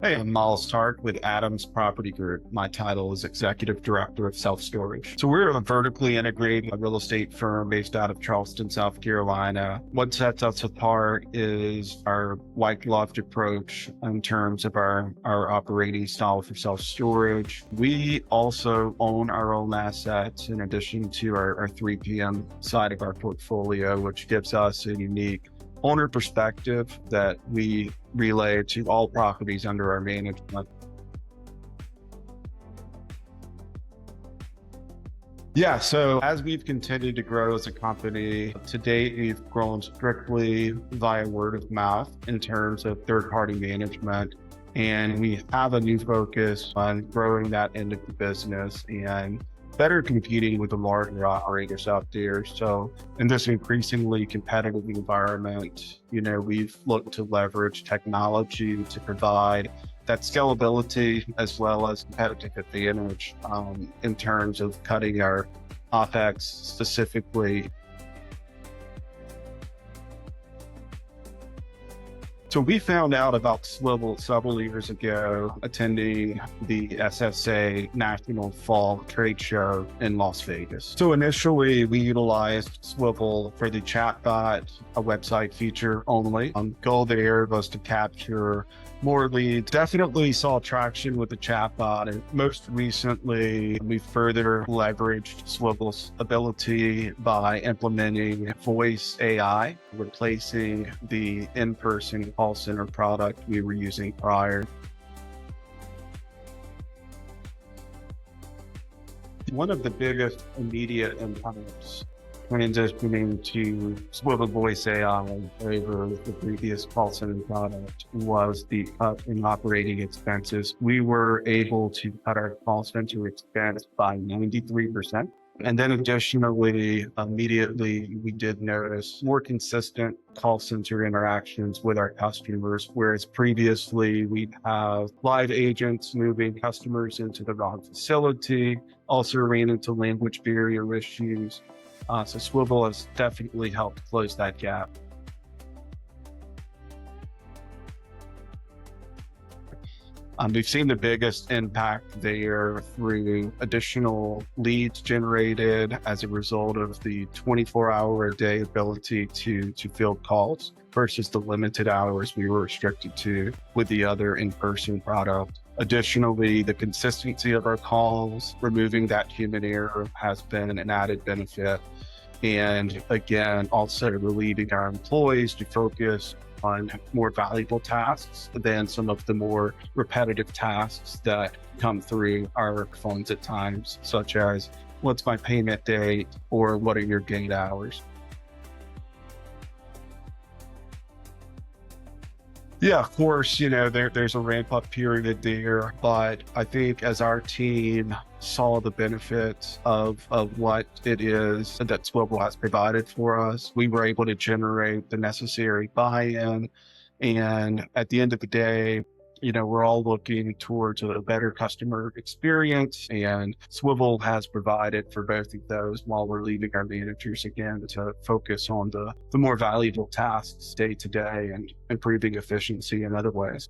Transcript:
Hey, I'm Miles Tart with Adams Property Group. My title is Executive Director of Self-Storage. So we're a vertically integrated real estate firm based out of Charleston, South Carolina. What sets us apart is our white gloved approach in terms of our operating style for self-storage. We also own our own assets in addition to our 3PM side of our portfolio, which gives us a unique owner perspective that we relay to all properties under our management. Yeah, so as we've continued to grow as a company, to date, we've grown strictly via word of mouth in terms of third-party management. And we have a new focus on growing that end of the business and better competing with the larger operators out there. So in this increasingly competitive environment, we've looked to leverage technology to provide that scalability as well as competitive advantage in terms of cutting our OpEx specifically. So we found out about swivl several years ago, attending the SSA National Fall Trade Show in Las Vegas. So initially, we utilized swivl for the chatbot, a website feature only. Goal there was to capture more leads. Definitely saw traction with the chatbot, and most recently, we further leveraged swivl's ability by implementing voice AI, replacing the in-person call center product we were using prior. One of the biggest immediate impacts transitioning to swivl voice AI over the previous call center product was the cut in operating expenses. We were able to cut our call center expense by 93%. And then additionally, immediately, we did notice more consistent call center interactions with our customers, whereas previously we'd have live agents moving customers into the wrong facility, also ran into language barrier issues. So swivl has definitely helped close that gap. We've seen the biggest impact there through additional leads generated as a result of the 24-hour-a-day ability to field calls versus the limited hours we were restricted to with the other in-person product. Additionally, the consistency of our calls, removing that human error has been an added benefit. And again, also relieving our employees to focus on more valuable tasks than some of the more repetitive tasks that come through our phones at times, such as what's my payment date or what are your gate hours? Yeah, of course, there's a ramp up period there, but I think as our team saw the benefits of what it is that swivl has provided for us, we were able to generate the necessary buy-in. And at the end of the day, we're all looking towards a better customer experience, and swivl has provided for both of those while we're leaving our managers again to focus on the more valuable tasks day to day and improving efficiency in other ways.